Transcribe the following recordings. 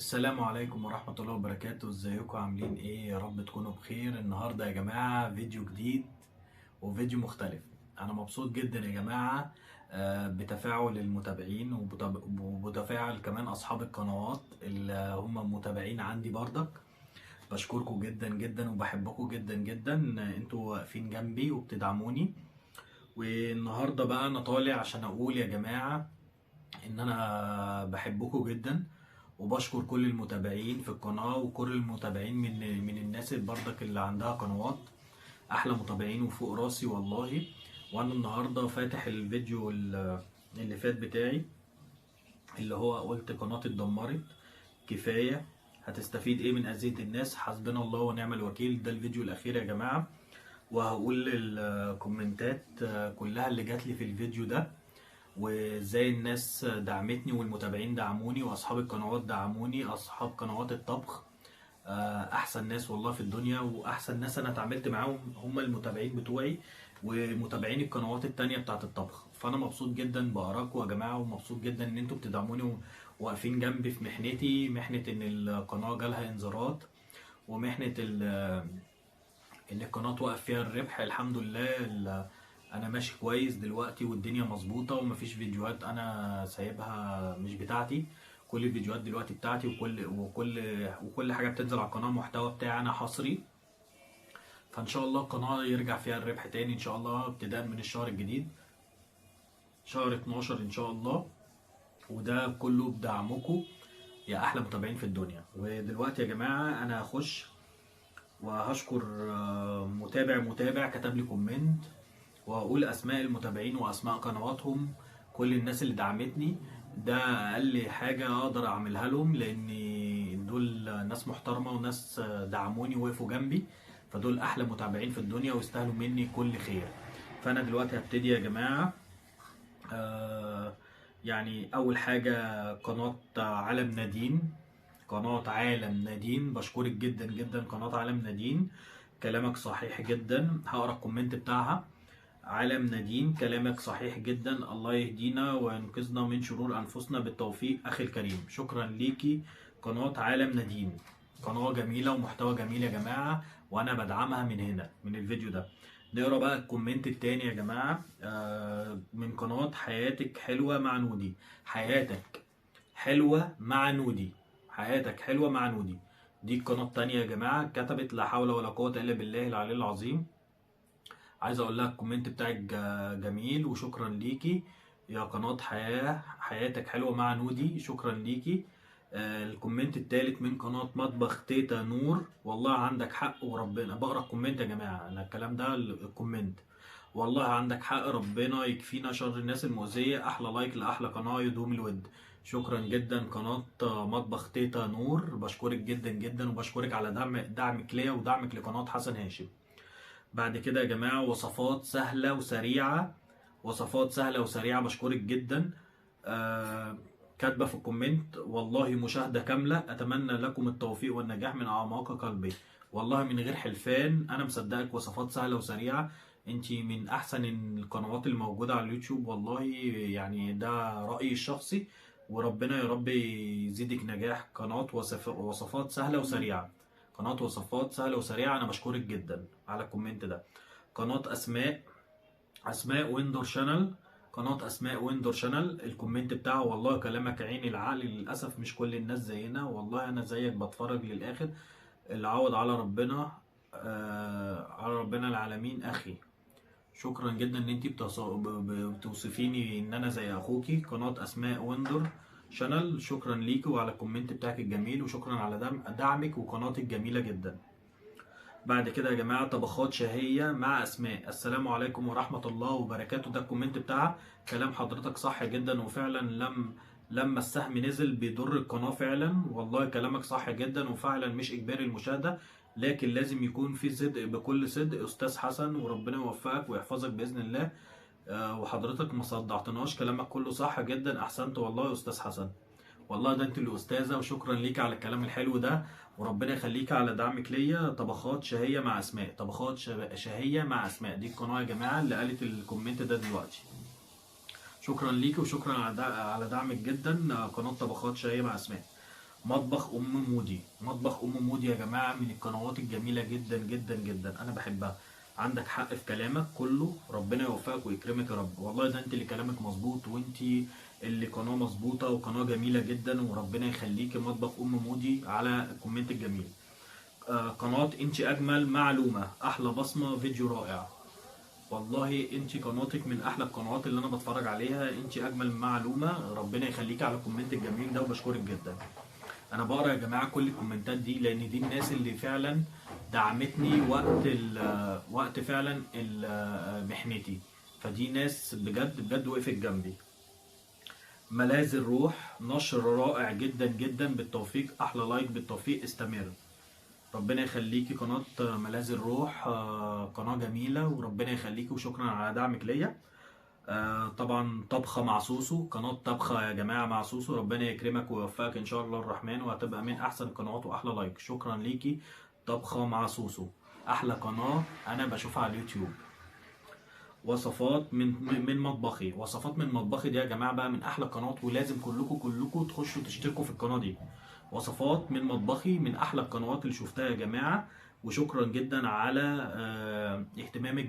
السلام عليكم ورحمة الله وبركاته. ازيكم عاملين ايه؟ يا رب تكونوا بخير. النهاردة يا جماعة فيديو جديد وفيديو مختلف. انا مبسوط جدا يا جماعة، بتفاعل المتابعين وبتفاعل كمان اصحاب القنوات اللي هم متابعين عندي برضك. بشكركم جدا جدا وبحبكم جدا جدا. انتوا واقفين جنبي وبتدعموني. والنهاردة بقى انا طالع عشان اقول يا جماعة ان انا بحبكم جدا، وبشكر كل المتابعين في القناة وكل المتابعين من الناس اللي برضك اللي عندها قنوات. احلى متابعين وفوق راسي والله. وانا النهاردة فاتح الفيديو اللي فات بتاعي، اللي هو قلت قناتي اتدمرت كفاية، هتستفيد ايه من اذية الناس؟ حسبنا الله ونعم الوكيل. ده الفيديو الاخير يا جماعة، وهقول الكومنتات كلها اللي جات لي في الفيديو ده، وازاي الناس دعمتني والمتابعين دعموني واصحاب القنوات دعموني. اصحاب قنوات الطبخ احسن ناس والله في الدنيا، واحسن ناس انا اتعاملت معاهم هم المتابعين بتوعي ومتابعين القنوات التانية بتاعت الطبخ. فانا مبسوط جدا بقراكم يا جماعة، ومبسوط جدا ان انتوا بتدعموني وواقفين جنبي في محنتي، محنة ان القناة جالها انذارات، ومحنة ان القناة توقف فيها الربح. الحمد لله انا ماشي كويس دلوقتي والدنيا مظبوطة، ومفيش فيديوهات انا سايبها مش بتاعتي. كل الفيديوهات دلوقتي بتاعتي، وكل حاجة بتنزل على القناة محتوى بتاعي انا حصري. فان شاء الله القناة يرجع فيها الربح تاني ان شاء الله، ابتداء من الشهر الجديد شهر 12 ان شاء الله. وده كله بدعمكم يا احلى متابعين في الدنيا. ودلوقتي يا جماعة انا هخش وهشكر متابع كتب لي كومنت، وهقول اسماء المتابعين واسماء قنواتهم، كل الناس اللي دعمتني. ده اقل حاجة اقدر اعملها لهم، لان دول ناس محترمة وناس دعموني ووقفوا جنبي. فدول احلى متابعين في الدنيا ويستاهلوا مني كل خير. فانا دلوقتي هبتدي يا جماعة. آه يعني اول حاجة قناة عالم نادين. قناة عالم نادين بشكرك جدا جدا قناة عالم نادين، كلامك صحيح جدا. هقرا الكومنت بتاعها. عالم نادين كلامك صحيح جدا، الله يهدينا وينقذنا من شرور انفسنا بالتوفيق اخي الكريم. شكرا ليكي قناة عالم نادين، قناة جميلة ومحتوى جميل يا جماعة، وانا بدعمها من هنا من الفيديو ده. نقرا بقى الكومنت التاني يا جماعة. من قناة حياتك حلوة مع نودي. حياتك حلوة مع نودي، حياتك حلوة مع نودي. دي القناة التانية يا جماعة، كتبت لا حول ولا قوة إلا بالله العلي العظيم. عايز أقول لها الكومنت بتاعك جميل وشكرا ليكي يا قناة حياتك حلوة مع نودي، شكرا ليكي. الكومنت التالت من قناة مطبخ تيتا نور. والله عندك حق وربنا. بقرا الكومنت يا جماعة، أنا الكلام ده الكومنت. والله عندك حق، ربنا يكفينا شر الناس المؤذية. أحلى لايك لأحلى قناة يدوم الود. شكرا جدا قناة مطبخ تيتا نور، بشكرك جدا جدا وبشكرك على دعمك ليا ودعمك لقناة حسن هاشم. بعد كده يا جماعة وصفات سهلة وسريعة. وصفات سهلة وسريعة بشكرك جدا. كاتبة في الكومنت والله مشاهدة كاملة، أتمنى لكم التوفيق والنجاح من أعماق قلبي. والله من غير حلفان أنا مصدقك. وصفات سهلة وسريعة انتي من أحسن القنوات الموجودة على اليوتيوب والله، يعني ده رأيي الشخصي. وربنا يا رب يزيدك نجاح. قناة وصفات سهلة وسريعة، قناة وصفات سهلة وسريعة. أنا بشكرك جدا على الكومنت ده. قناة أسماء ويندور شانل. قناة أسماء ويندور شانل، الكومنت بتاعه والله كلامك عين العقل. للأسف مش كل الناس زينا، والله أنا زيك بتفرج للآخر. العوض على ربنا، على ربنا العالمين أخي. شكرا جدا ان انتي بتوصفيني ان انا زي اخوكي. قناة اسماء ويندور شانل، شكرا ليكي وعلى الكومنت بتاعك الجميل، وشكرا على دعمك وقناتك جميلة جدا. بعد كده يا جماعة طبخات شهية مع أسماء. السلام عليكم ورحمة الله وبركاته. ده الكومنت بتاعها. كلام حضرتك صح جدا، وفعلا لما السهم نزل بيضر القناة فعلا. والله كلامك صح جدا، وفعلا مش إجباري المشاهدة، لكن لازم يكون في صدق. بكل صدق أستاذ حسن، وربنا يوفقك ويحفظك بإذن الله. وحضرتك ما صدعتناش، كلامك كله صح جدا. أحسنت والله يا أستاذ حسن، والله ده انت اللي استاذه. وشكرا ليك على الكلام الحلو ده، وربنا يخليك على دعمك ليا. طبخات شهيه مع اسماء. طبخات شهيه مع اسماء، دي القناه يا جماعه اللي قالت الكومنت ده دلوقتي. شكرا ليك وشكرا على دعمك جدا. قناه طبخات شهيه مع اسماء. مطبخ ام مودي. مطبخ ام مودي يا جماعه من القنوات الجميله جدا جدا جدا، انا بحبها. عندك حق في كلامك كله، ربنا يوفقك ويكرمك يا رب. والله ده انت اللي كلامك مظبوط، وانت اللي قناه مظبوطه وقناه جميله جدا، وربنا يخليكي. مطبخ ام مودي على الكومنت الجميل. قناه انت اجمل معلومه، احلى بصمه، فيديو رائع. والله انت قناتك من احلى القنوات اللي انا بتفرج عليها، انت اجمل معلومه، ربنا يخليكي على الكومنت الجميل ده، وبشكرك جدا. انا بقرا يا جماعه كل الكومنتات دي، لان دي الناس اللي فعلا دعمتني وقت فعلا محنتي. فدي ناس بجد بجد وقفت جنبي. ملاذ الروح نشر رائع جدا جدا، بالتوفيق، احلى لايك، بالتوفيق، استمر. ربنا يخليكي قناة ملاذ الروح، قناة جميلة، وربنا يخليكي، وشكرا على دعمك ليا. طبعا طبخة مع سوسو، قناة طبخة يا جماعة مع سوسو، ربنا يكرمك ويوفقك ان شاء الله الرحمن، وهتبقى من احسن القنوات واحلى لايك. شكرا ليكي. طبخة مع سوسو احلى قناة انا بشوفها على اليوتيوب. وصفات من مطبخي. وصفات من مطبخي دي يا جماعة بقى من احلى القنوات، ولازم كلكم تخشوا تشتركوا في القناة دي. وصفات من مطبخي من احلى القنوات اللي شفتها يا جماعة. وشكرا جدا على اهتمامك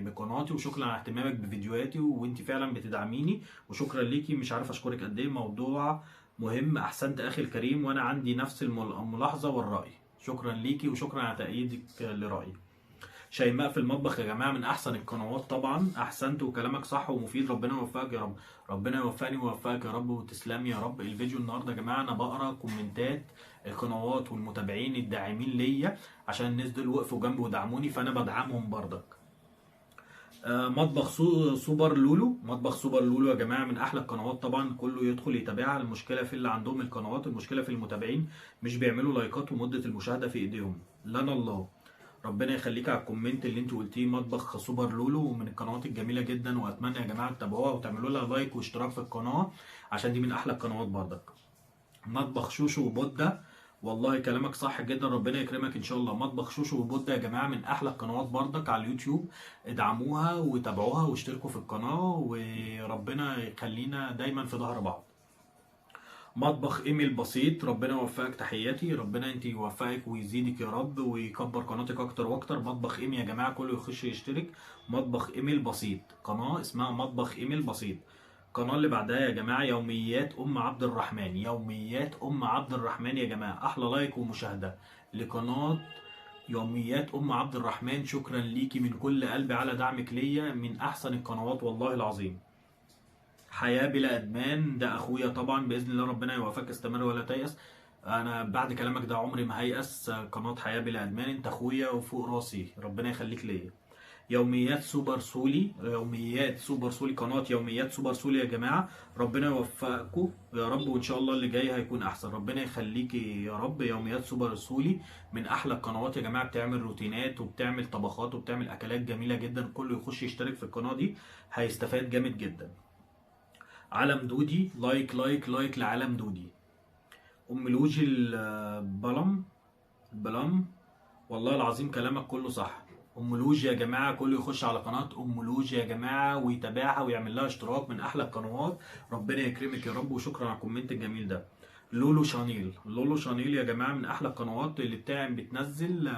بقناتي، وشكرا على اهتمامك بفيديوهاتي، وانت فعلا بتدعميني. وشكرا ليكي، مش عارف اشكرك قد ايه. موضوع مهم، احسنت اخي الكريم، وانا عندي نفس الملاحظة والرأي. شكرا ليكي، وشكرا على تأييدك لرأيي. شيماء في المطبخ يا جماعه من احسن القنوات طبعا، احسنت وكلامك صح ومفيد، ربنا يوفقك يا رب. ربنا يوفقني ويوفقك يا رب، وتسلمي يا رب. الفيديو النهارده يا جماعه انا بقرا كومنتات القنوات والمتابعين الداعمين ليا، عشان الناس دول وقفوا جنبي ودعموني، فانا بدعمهم برضك. مطبخ سوبر لولو. مطبخ سوبر لولو يا جماعه من احلى القنوات طبعا، كله يدخل يتابعها. المشكله في اللي عندهم القنوات، المشكله في المتابعين، مش بيعملوا لايكات، ومده المشاهده في ايديهم. لنا الله. ربنا يخليك على الكومنت اللي انت قلتيه. مطبخ سوبر لولو من القنوات الجميله جدا، واتمنى يا جماعه تتابعوها وتعملوا لها لايك واشتراك في القناه، عشان دي من احلى القنوات برضك. مطبخ شوشو وبودة. والله كلامك صح جدا، ربنا يكرمك ان شاء الله. مطبخ شوشو وبودة يا جماعه من احلى القنوات برضك على اليوتيوب، ادعموها وتابعوها واشتركوا في القناه، وربنا يخلينا دايما في ظهر بعض. مطبخ ايمي البسيط، ربنا يوفقك، تحياتي، ربنا انت يوفقك ويزيدك يا رب، ويكبر قناتك اكتر واكتر. مطبخ ايمي يا جماعه كله يخش يشترك. مطبخ ايمي البسيط، قناه اسمها مطبخ ايمي البسيط. القناه اللي بعدها يا جماعه يوميات ام عبد الرحمن. يوميات ام عبد الرحمن يا جماعه احلى لايك ومشاهده لقناه يوميات ام عبد الرحمن. شكرا ليكي من كل قلبي على دعمك ليا، من احسن القنوات والله العظيم. حياة بلا ادمان ده اخويا طبعا، باذن الله ربنا يوفقك، استمر ولا تيأس. انا بعد كلامك ده عمري ما هيأس. قناة حياة بلا ادمان، انت اخويا وفوق راسي، ربنا يخليك ليا. يوميات سوبر سولي. يوميات سوبر سولي، قناة يوميات سوبر سولي يا جماعة، ربنا يوفقكم يا رب، وان شاء الله اللي جاي هيكون احسن. ربنا يخليكي يا رب. يوميات سوبر سولي من احلى القنوات يا جماعة، بتعمل روتينات وبتعمل طبخات وبتعمل اكلات جميلة جدا، كله يخش يشترك في القناة دي، هيستفاد جامد جدا. علم دودي، لايك لايك لايك لعلم دودي. ام لوجي البلم. والله العظيم كلامك كله صح. ام لوجي يا جماعه كله يخش على قناه ام لوجي يا جماعه ويتابعها ويعمل لها اشتراك، من احلى القنوات. ربنا يكرمك يا رب، وشكرا على الكومنت الجميل ده. لولو شانيل. لولو شانيل يا جماعه من احلى القنوات اللي بتنزل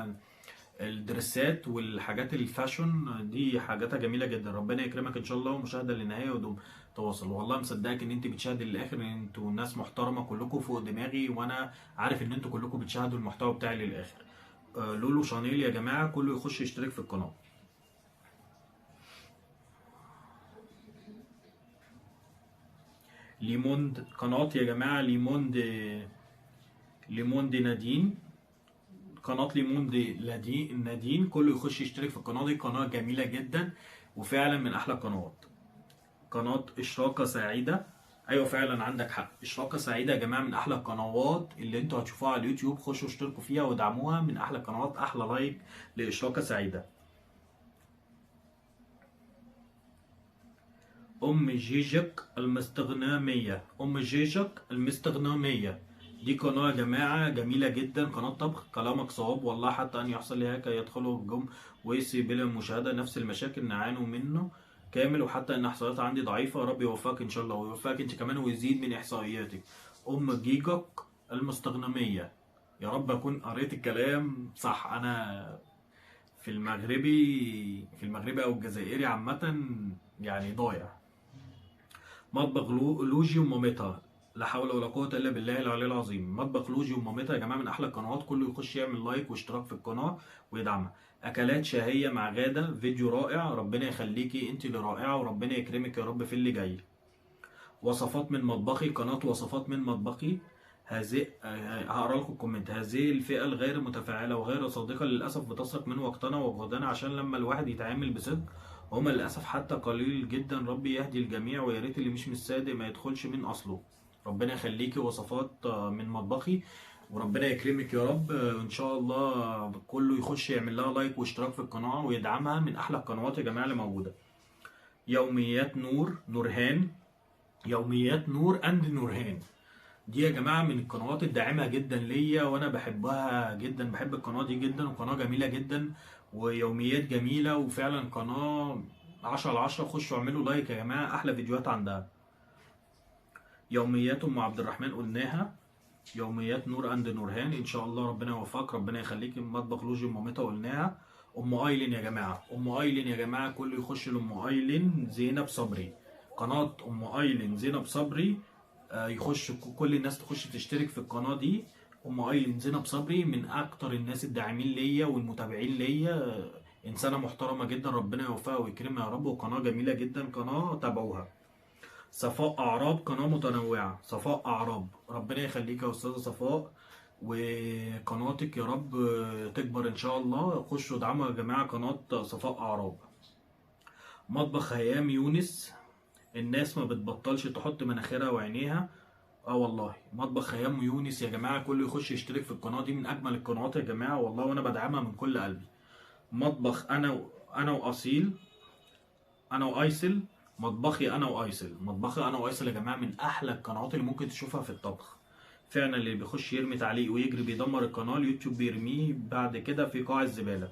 الدرسات والحاجات الفاشون دي، حاجاتها جميله جدا. ربنا يكرمك ان شاء الله، ومشاهده للنهايه ودوم تواصل. والله مصدقك ان انت بتشاهدي للاخر، ان انتوا ناس محترمه كلكم فوق دماغي، وانا عارف ان انتوا كلكم بتشاهدوا المحتوى بتاعي للاخر. لولو شانيل يا جماعه كله يخش يشترك في القناه. ليموند قناه يا جماعه، ليموند نادين. قناة ليموند نادين كله يخش يشترك في القناة دي، قناة جميلة جدا، وفعلا من أحلى القنوات. قناة إشراقة سعيدة. أيوة فعلا عندك حق، إشراقة سعيدة يا جماعة من أحلى القنوات اللي أنتوا هتشوفوها على اليوتيوب، خشوا اشتركوا فيها ودعموها، من أحلى القنوات، أحلى لايك لإشراقة سعيدة. أم جيجك المستغنامية. أم جيجك المستغنامية دي قناة يا جماعة جميلة جدا، قناة طبخ. كلامك صواب والله، حتى أن يحصل لي هيك يدخلوا الجم ويسي بلا مشاهدة، نفس المشاكل نعانوا منه كامل، وحتى ان احصائيات عندي ضعيفة. ربي يوفقك ان شاء الله، ويوفقك انت كمان، ويزيد من احصائياتك. ام جيجك المستغنمية. يا رب اكون قريت الكلام صح. انا في المغربي او الجزائري عامة يعني ضايع. مطبخ لوجي ومامتها، لا حول ولا قوة الا بالله العلي العظيم. مطبخ لوجي ومامتها يا جماعة من احلى القنوات، كله يخش يعمل لايك واشتراك في القناة ويدعمها. اكلات شهية مع غادة، فيديو رائع، ربنا يخليكي انت اللي رائعة وربنا يكرمك يا رب في اللي جاي. وصفات من مطبخي، قناة وصفات من مطبخي. هذه هقرا لكم الكومنت. هذه الفئة الغير متفاعلة وغير صادقة للأسف بتسرق من وقتنا وجهدنا، عشان لما الواحد يتعامل بصدق هما للأسف حتى قليل جدا. ربي يهدي الجميع، ويا ريت اللي مش صادق ما يدخلش من أصله. ربنا يخليكي. وصفات من مطبخي، وربنا يكرمك يا رب. ان شاء الله كله يخش يعمل لها لايك واشتراك في القناة ويدعمها، من احلى القنوات يا جماعة اللي موجودة. يوميات نورهان، يوميات نور اند نورهان، دي يا جماعة من القنوات الداعمة جدا ليا، وانا بحبها جدا، بحب القناة دي جدا، وقناة جميلة جدا ويوميات جميلة، وفعلا قناة 10/10. خشوا اعملوا لايك يا جماعة، احلى فيديوهات عندها. يوميات ام عبد الرحمن قلناها. يوميات نور اند نورهان، ان شاء الله ربنا يوفقك، ربنا يخليك. مطبخ لوجي ومامتها قلناها. ام ايلين يا جماعه، ام ايلين يا جماعه كله يخش لام ايلين زينب صبري. قناه ام ايلين زينب صبري، يخش كل الناس تخش تشترك في القناه دي. ام ايلين زينب صبري من اكتر الناس الداعمين ليا والمتابعين ليا، انسانه محترمه جدا، ربنا يوفقها ويكرمها يا رب، وقناه جميله جدا، قناه تابعوها. صفاء أعراب، قناة متنوعة. صفاء أعراب، ربنا يخليك يا أستاذة صفاء، وقناتك يا رب تكبر إن شاء الله. خشوا ادعموا يا جماعة قناة صفاء أعراب. مطبخ هيام يونس، الناس ما بتبطلش تحط مناخيرها وعينيها. اه والله. مطبخ هيام يونس يا جماعة كله يخش يشترك في القناة دي، من أجمل القنوات يا جماعة والله، وأنا بدعمها من كل قلبي. مطبخ أنا وأصيل، انا وايسل. مطبخي انا وايسل، مطبخي انا وايسل يا جماعه من احلى القنوات اللي ممكن تشوفها في الطبخ. فعلا اللي بيخش يرمي تعليق ويجري بيدمر القناه، اليوتيوب بيرميه بعد كده في قاع الزباله.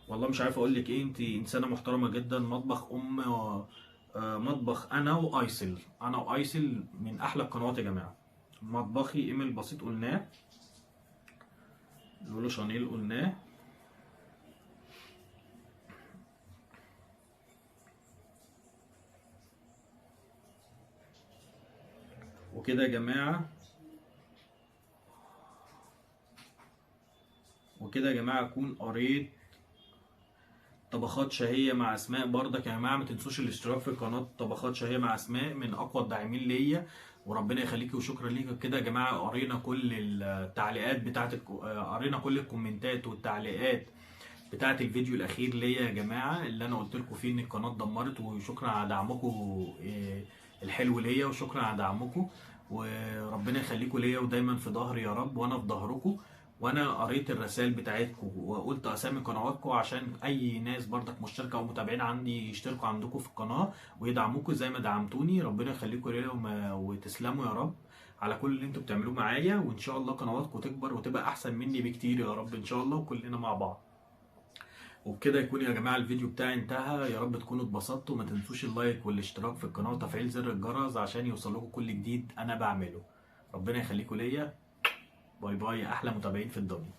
والله مش عارف اقول لك ايه، انت انسانه محترمه جدا. مطبخ مطبخ انا وايسل، انا وايسل من احلى القنوات يا جماعه. مطبخي ايميل بسيط قلناه. لولو شانيل قلناه. وكده يا جماعه، وكده يا جماعه اكون قريت طبخات شهية مع أسماء. برضك يا جماعة ما تنسوش الاشتراك في قناة طبخات شهية مع أسماء، من أقوى الداعمين ليا، وربنا يخليكي وشكرا ليك. كده يا جماعة قرينا كل التعليقات بتاعت قرينا كل الكومنتات والتعليقات بتاعت الفيديو الأخير ليا يا جماعة، اللي أنا قلت لكم فيه إن القناة اتدمرت. وشكرا على دعمكم الحلو ليا، وشكرا على دعمكم، وربنا يخليكم ليا ودايما في ظهري يا رب، وأنا في ظهركم. وانا قريت الرسائل بتاعتكم وقلت اسامي قنواتكم، عشان اي ناس برضك مشتركه او متابعين عندي يشتركوا عندكم في القناه ويدعموكوا زي ما دعمتوني. ربنا يخليكم ليا وتسلموا يا رب على كل اللي انتوا بتعملوه معايا، وان شاء الله قنواتكم تكبر وتبقى احسن مني بكتير يا رب ان شاء الله، وكلنا مع بعض. وبكده يكون يا جماعه الفيديو بتاعي انتهى. يا رب تكونوا اتبسطتوا. ما تنسوش اللايك والاشتراك في القناه وتفعيل زر الجرس عشان يوصلكم كل جديد انا بعمله. ربنا يخليكم ليا. باي باي يا احلى متابعين في الدنيا.